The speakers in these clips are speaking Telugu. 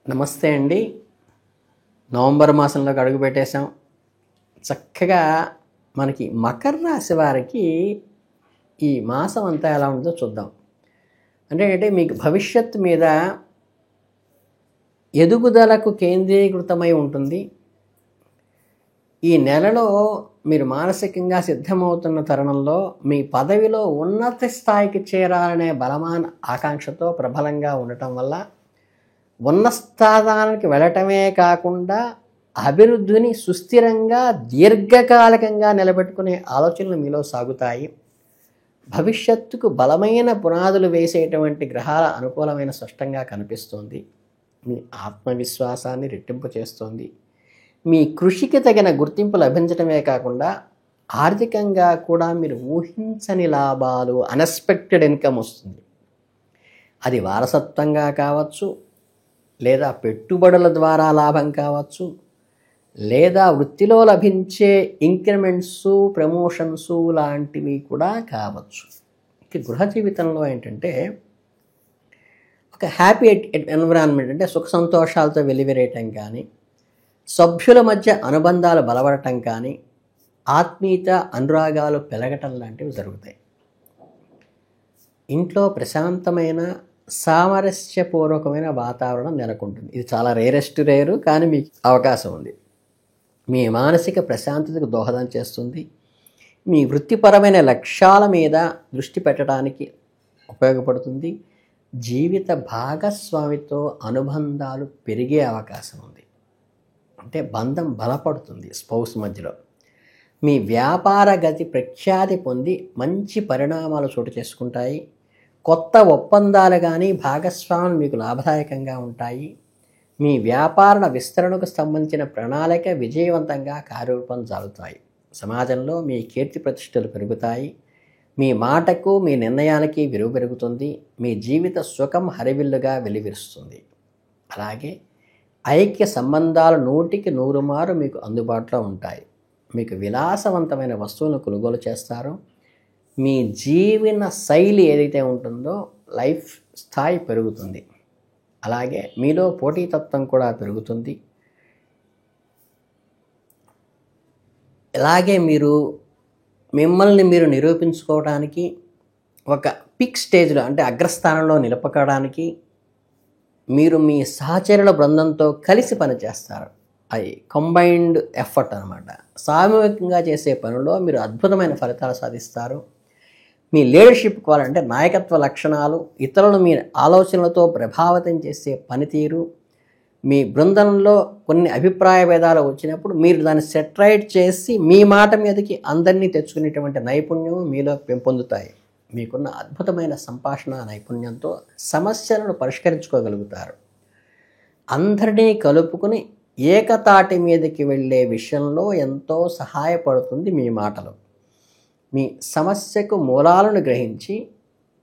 నమస్తే అండి. నవంబర్ మాసంలోకి అడుగుపెట్టేసాం. చక్కగా మనకి మకర రాశి వారికి ఈ మాసం అంతా ఎలా ఉంటుందో చూద్దాం. అంటే మీకు భవిష్యత్తు మీద ఎదుగుదలకు కేంద్రీకృతమై ఉంటుంది. ఈ నెలలో మీరు మానసికంగా సిద్ధమవుతున్న తరుణంలో మీ పదవిలో ఉన్నత స్థాయికి చేరాలనే బలమైన ఆకాంక్షతో ప్రబలంగా ఉండటం వల్ల ఉన్న స్థానానికి వెళ్ళటమే కాకుండా అభివృద్ధిని సుస్థిరంగా దీర్ఘకాలికంగా నిలబెట్టుకునే ఆలోచనలు మీలో సాగుతాయి. భవిష్యత్తుకు బలమైన పునాదులు వేసేటువంటి గ్రహాల అనుకూలమైన స్పష్టంగా కనిపిస్తోంది. మీ ఆత్మవిశ్వాసాన్ని రెట్టింపు చేస్తోంది. మీ కృషికి తగిన గుర్తింపు లభించడమే కాకుండా ఆర్థికంగా కూడా మీరు ఊహించని లాభాలు, అన్ఎక్స్పెక్టెడ్ ఇన్కమ్ వస్తుంది. అది వారసత్వంగా కావచ్చు, లేదా పెట్టుబడుల ద్వారా లాభం కావచ్చు, లేదా వృత్తిలో లభించే ఇంక్రిమెంట్స్, ప్రమోషన్స్ లాంటివి కూడా కావచ్చు. ఇక గృహ జీవితంలో ఏంటంటే ఒక హ్యాపీ ఎన్విరాన్మెంట్, అంటే సుఖ సంతోషాలతో వెలివిరేయటం కానీ, సభ్యుల మధ్య అనుబంధాలు బలపడటం కానీ, ఆత్మీయత, అనురాగాలు పెరగటం లాంటివి జరుగుతాయి. ఇంట్లో ప్రశాంతమైన సామరస్యపూర్వకమైన వాతావరణం నెలకొంటుంది. ఇది చాలా రేరు, కానీ మీకు అవకాశం ఉంది. మీ మానసిక ప్రశాంతతకు దోహదం చేస్తుంది. మీ వృత్తిపరమైన లక్ష్యాల మీద దృష్టి పెట్టడానికి ఉపయోగపడుతుంది. జీవిత భాగస్వామితో అనుబంధాలు పెరిగే అవకాశం ఉంది. అంటే బంధం బలపడుతుంది స్పౌస్ మధ్యలో. మీ వ్యాపార గతి ప్రఖ్యాతి పొంది మంచి పరిణామాలు చోటు చేసుకుంటాయి. కొత్త ఒప్పందాలు కానీ భాగస్వాములు మీకు లాభదాయకంగా ఉంటాయి. మీ వ్యాపార విస్తరణకు సంబంధించిన ప్రణాళిక విజయవంతంగా కార్యరూపం సాగుతాయి. సమాజంలో మీ కీర్తి ప్రతిష్టలు పెరుగుతాయి. మీ మాటకు, మీ నిర్ణయానికి విలువ పెరుగుతుంది. మీ జీవిత సుఖం హరివిల్లుగా వెలివిరుస్తుంది. అలాగే ఐక్య సంబంధాలు 100కి 100 మారు మీకు అందుబాటులో ఉంటాయి. మీకు విలాసవంతమైన వస్తువులను కొనుగోలు చేస్తారు. మీ జీవన శైలి ఏదైతే ఉంటుందో లైఫ్ స్థాయి పెరుగుతుంది. అలాగే మీలో పోటీతత్వం కూడా పెరుగుతుంది. అలాగే మిమ్మల్ని మీరు నిరూపించుకోవడానికి ఒక పిక్ స్టేజ్లో, అంటే అగ్రస్థానంలో నిలపడానికి మీరు మీ సహచరుల బృందంతో కలిసి పనిచేస్తారు. అది కంబైన్డ్ ఎఫర్ట్ అనమాట. సామూహికంగా చేసే పనిలో మీరు అద్భుతమైన ఫలితాలు సాధిస్తారు. మీ లీడర్షిప్ క్వాలిటీ, అంటే నాయకత్వ లక్షణాలు, ఇతరులను మీ ఆలోచనలతో ప్రభావితం చేసే పనితీరు, మీ బృందంలో కొన్ని అభిప్రాయ భేదాలు వచ్చినప్పుడు మీరు దాన్ని సెటరైట్ చేసి మీ మాట మీదకి అందరినీ తెచ్చుకునేటువంటి నైపుణ్యం మీలో పెంపొందుతాయి. మీకున్న అద్భుతమైన సంభాషణ నైపుణ్యంతో సమస్యలను పరిష్కరించుకోగలుగుతారు. అందరినీ కలుపుకుని ఏకతాటి మీదకి వెళ్ళే విషయంలో ఎంతో సహాయపడుతుంది మీ మాటలు. మీ సమస్యకు మూలాలను గ్రహించి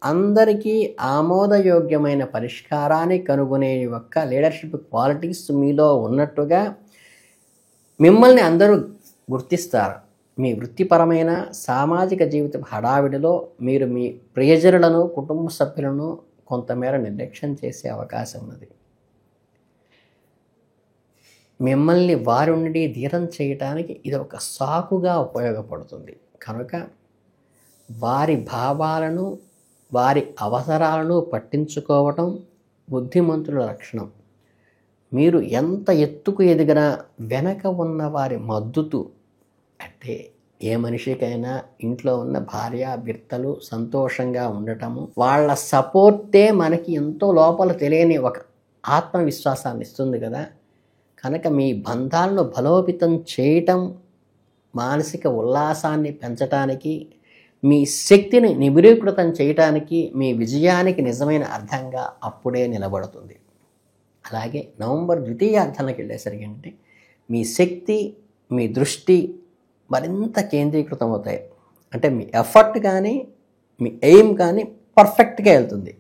అందరికీ ఆమోదయోగ్యమైన పరిష్కారాన్ని కనుగొనే యొక్క లీడర్షిప్ క్వాలిటీస్ మీలో ఉన్నట్టుగా మిమ్మల్ని అందరూ గుర్తిస్తారు. మీ వృత్తిపరమైన సామాజిక జీవిత హడావిడిలో మీరు మీ ప్రియజనులను, కుటుంబ సభ్యులను కొంతమేర నిర్లక్ష్యం చేసే అవకాశం ఉన్నది. మిమ్మల్ని వారి నుండి దూరం చేయడానికి ఇది ఒక సాకుగా ఉపయోగపడుతుంది. కనుక వారి భావాలను, వారి అవసరాలను పట్టించుకోవటం బుద్ధిమంతుల లక్షణం. మీరు ఎంత ఎత్తుకు ఎదిగినా వెనక ఉన్న వారి మద్దతు, అంటే ఏ మనిషికైనా ఇంట్లో ఉన్న భార్య భర్తలు సంతోషంగా ఉండటము, వాళ్ళ సపోర్టే మనకి ఎంతో లోపల తెలియని ఒక ఆత్మవిశ్వాసాన్ని ఇస్తుంది కదా. కనుక మీ బంధాలను బలోపేతం చేయటం, మానసిక ఉల్లాసాన్ని పెంచడానికి, మీ శక్తిని నిబిడీకృతం చేయటానికి, మీ విజయానికి నిజమైన అర్థంగా అప్పుడే నిలబడుతుంది. అలాగే నవంబర్ ద్వితీయార్థానికి వెళ్ళేసరికి అంటే మీ శక్తి, మీ దృష్టి మరింత కేంద్రీకృతం అవుతాయి. అంటే మీ ఎఫర్ట్ కానీ, మీ ఎయిమ్ కానీ పర్ఫెక్ట్గా వెళ్తుంది.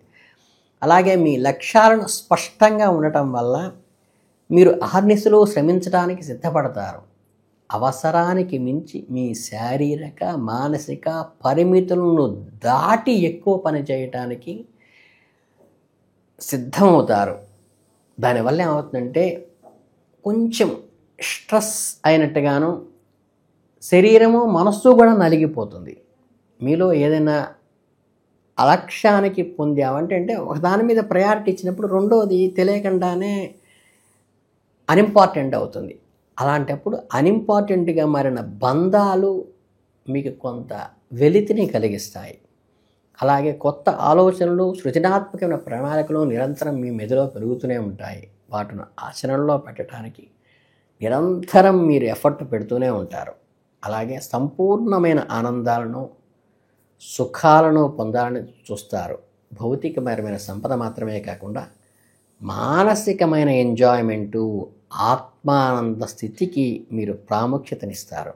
అలాగే మీ లక్ష్యాలను స్పష్టంగా ఉండటం వల్ల మీరు అహర్నిశలు శ్రమించడానికి సిద్ధపడతారు. అవసరానికి మించి మీ శారీరక, మానసిక పరిమితులను దాటి ఎక్కువ పని చేయటానికి సిద్ధమవుతారు. దానివల్ల ఏమవుతుందంటే కొంచెం స్ట్రెస్ అయినట్టుగాను శరీరము మనస్సు కూడా నలిగిపోతుంది. మీలో ఏదైనా అలక్ష్యానికి పొందామంటే అంటే ఒక దాని మీద ప్రయారిటీ ఇచ్చినప్పుడు రెండోది తెలియకుండానే అన్ఇంపార్టెంట్ అవుతుంది. అలాంటప్పుడు అన్ఇంపార్టెంట్గా మారిన బంధాలు మీకు కొంత వెలితిని కలిగిస్తాయి. అలాగే కొత్త ఆలోచనలు, సృజనాత్మకమైన ప్రణాళికలు నిరంతరం మీ మెదడులో పెరుగుతూనే ఉంటాయి. వాటిని ఆచరణలో పెట్టడానికి నిరంతరం మీరు ఎఫర్ట్ పెడుతూనే ఉంటారు. అలాగే సంపూర్ణమైన ఆనందాలను, సుఖాలను పొందాలని చూస్తారు. భౌతికమైన సంపద మాత్రమే కాకుండా మానసికమైన ఎంజాయ్మెంటు, ఆత్మానంద స్థితికి మీరు ప్రాముఖ్యతనిస్తారు.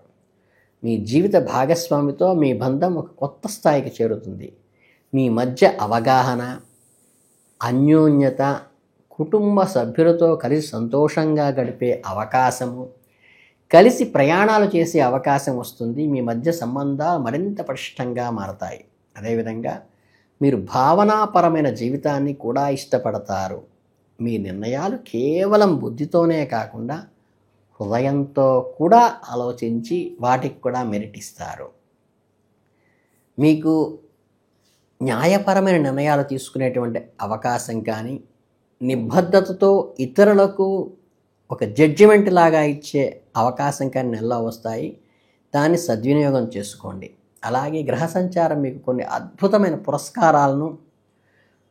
మీ జీవిత భాగస్వామితో మీ బంధం ఒక కొత్త స్థాయికి చేరుతుంది. మీ మధ్య అవగాహన, అన్యోన్యత, కుటుంబ సభ్యులతో కలిసి సంతోషంగా గడిపే అవకాశము, కలిసి ప్రయాణాలు చేసే అవకాశం వస్తుంది. మీ మధ్య సంబంధాలు మరింత పటిష్టంగా మారతాయి. అదేవిధంగా మీరు భావనాపరమైన జీవితాన్ని కూడా ఇష్టపడతారు. మీ నిర్ణయాలు కేవలం బుద్ధితోనే కాకుండా హృదయంతో కూడా ఆలోచించి వాటికి కూడా మెరిట్ ఇస్తారు. మీకు న్యాయపరమైన నిర్ణయాలు తీసుకునేటువంటి అవకాశం కానీ, నిబద్ధతతో ఇతరులకు ఒక జడ్జిమెంట్ లాగా ఇచ్చే అవకాశం కానీ నెలలో వస్తాయి. దాన్ని సద్వినియోగం చేసుకోండి. అలాగే గ్రహ సంచారం మీకు కొన్ని అద్భుతమైన పురస్కారాలను,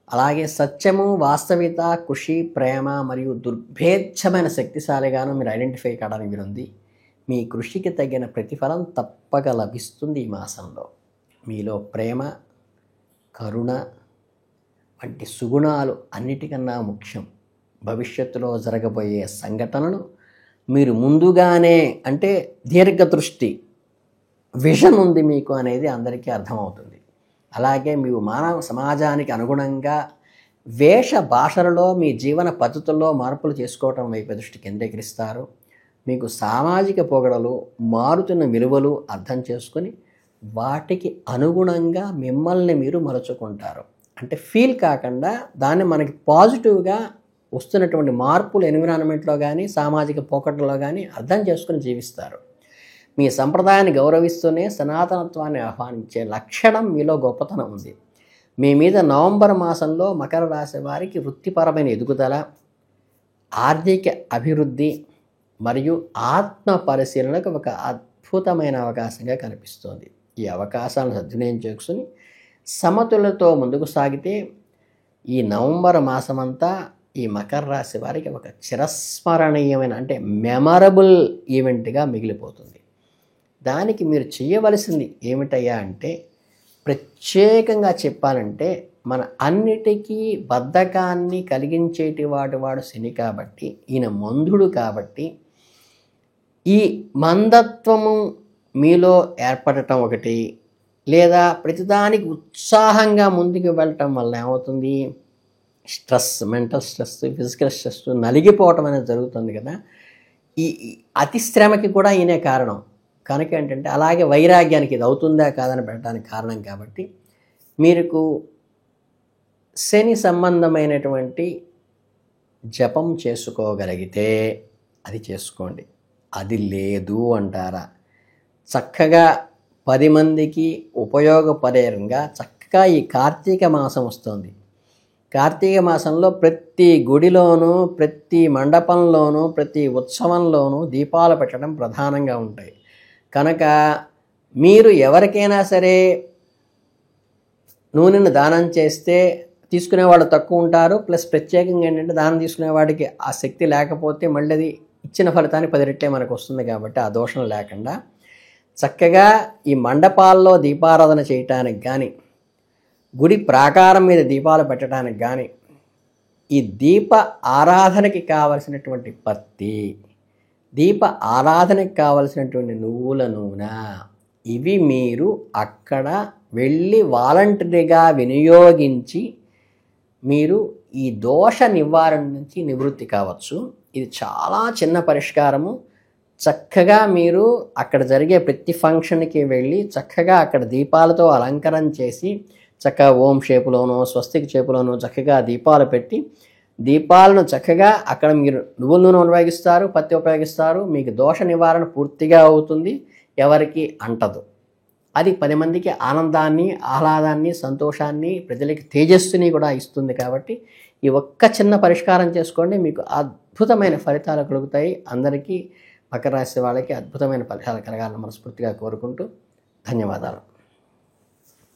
అలాగే సత్యము, వాస్తవికత, కృషి, ప్రేమ మరియు దుర్భేద్యమైన శక్తిశాలిగాను మీరు ఐడెంటిఫై కావడానికి వీలుంది. మీ కృషికి తగిన ప్రతిఫలం తప్పక లభిస్తుంది. ఈ మాసంలో మీలో ప్రేమ, కరుణ వంటి సుగుణాలు అన్నిటికన్నా ముఖ్యం. భవిష్యత్తులో జరగబోయే సంఘటనలు మీరు ముందుగానే అంటే దీర్ఘదృష్టి, విజన్ ఉంది మీకు అనేది అందరికీ అర్థమవుతుంది. అలాగే మీరు మానవ సమాజానికి అనుగుణంగా వేష భాషలలో, మీ జీవన పద్ధతుల్లో మార్పులు చేసుకోవటం వైపు దృష్టి కేంద్రీకరిస్తారు. మీకు సామాజిక పొగడలు, మారుతున్న విలువలు అర్థం చేసుకొని వాటికి అనుగుణంగా మిమ్మల్ని మీరు మలుచుకుంటారు. అంటే ఫీల్ కాకుండా దాన్ని మనకి పాజిటివ్గా వస్తున్నటువంటి మార్పులు ఎన్విరాన్మెంట్లో కానీ, సామాజిక పోకడలో కానీ అర్థం చేసుకుని జీవిస్తారు. మీ సంప్రదాయాన్ని గౌరవిస్తూనే సనాతనత్వాన్ని ఆహ్వానించే లక్షణం మీలో గొప్పతనం ఉంది. మీ మీద నవంబర్ మాసంలో మకర రాశి వారికి వృత్తిపరమైన ఎదుగుదల, ఆర్థిక అభివృద్ధి మరియు ఆత్మ పరిశీలనకు ఒక అద్భుతమైన అవకాశంగా కనిపిస్తోంది. ఈ అవకాశాలను సద్వినియోగం చేసుకుని సమతులతో ముందుకు సాగితే ఈ నవంబర్ మాసమంతా ఈ మకర రాశి వారికి ఒక చిరస్మరణీయమైన అంటే మెమరబుల్ ఈవెంట్గా మిగిలిపోతుంది. దానికి మీరు చేయవలసింది ఏమిటయ్యా అంటే, ప్రత్యేకంగా చెప్పాలంటే మన అన్నిటికీ బద్ధకాన్ని కలిగించేటి వాడు శని కాబట్టి, ఈయన మందుడు కాబట్టి, ఈ మందత్వము మీలో ఏర్పడటం ఒకటి, లేదా ప్రతిదానికి ఉత్సాహంగా ముందుకు వెళ్ళటం వల్ల ఏమవుతుంది, stress, mental stress, physical stress నలిగిపోవటం అనేది జరుగుతుంది కదా. ఈ అతి శ్రమకి కూడా ఈయనే కారణం కనుక ఏంటంటే, అలాగే వైరాగ్యానికి ఇది అవుతుందా కాదని పెట్టడానికి కారణం కాబట్టి, మీకు శని సంబంధమైనటువంటి జపం చేసుకోగలిగితే అది చేసుకోండి. అది లేదు అంటారా, చక్కగా 10 మందికి ఉపయోగపడేంగా చక్కగా ఈ కార్తీక మాసం వస్తుంది. కార్తీక మాసంలో ప్రతి గుడిలోనూ, ప్రతి మండపంలోనూ, ప్రతి ఉత్సవంలోనూ దీపాలు పెట్టడం ప్రధానంగా ఉంటాయి. కనుక మీరు ఎవరికైనా సరే నూనెను దానం చేస్తే తీసుకునేవాళ్ళు తక్కువ ఉంటారు. ప్లస్ ప్రత్యేకంగా ఏంటంటే, దానం తీసుకునేవాడికి ఆ శక్తి లేకపోతే మళ్ళీ అది ఇచ్చిన ఫలితాన్ని 10 రెట్లే మనకు వస్తుంది. కాబట్టి ఆ దోషం లేకుండా చక్కగా ఈ మండపాల్లో దీపారాధన చేయటానికి కానీ, గుడి ప్రాకారం మీద దీపాలు పెట్టడానికి కానీ, ఈ దీప ఆరాధనకి కావలసినటువంటి పత్తి, దీప ఆరాధనకి కావలసినటువంటి నువ్వుల నూనె, ఇవి మీరు అక్కడ వెళ్ళి వాలంటరీగా వినియోగించి మీరు ఈ దోష నివారణ నుంచి నివృత్తి కావచ్చు. ఇది చాలా చిన్న పరిష్కారము. చక్కగా మీరు అక్కడ జరిగే ప్రతి ఫంక్షన్కి వెళ్ళి చక్కగా అక్కడ దీపాలతో అలంకరణ చేసి, చక్కగా ఓం షేపులోనో, స్వస్తిక్ షేపులోనో చక్కగా దీపాలు పెట్టి దీపాలను చక్కగా అక్కడ మీరు నువ్వుల నూనె ఉపయోగిస్తారు, పత్తి ఉపయోగిస్తారు, మీకు దోష నివారణ పూర్తిగా అవుతుంది, ఎవరికి అంటదు. అది 10 మందికి ఆనందాన్ని, ఆహ్లాదాన్ని, సంతోషాన్ని, ప్రజలకి తేజస్సుని కూడా ఇస్తుంది. కాబట్టి ఈ ఒక్క చిన్న పరిష్కారం చేసుకోండి, మీకు అద్భుతమైన ఫలితాలు కలుగుతాయి. అందరికీ మకర రాశి వాళ్ళకి అద్భుతమైన ఫలితాలు కలగాలని మనస్ఫూర్తిగా కోరుకుంటూ ధన్యవాదాలు.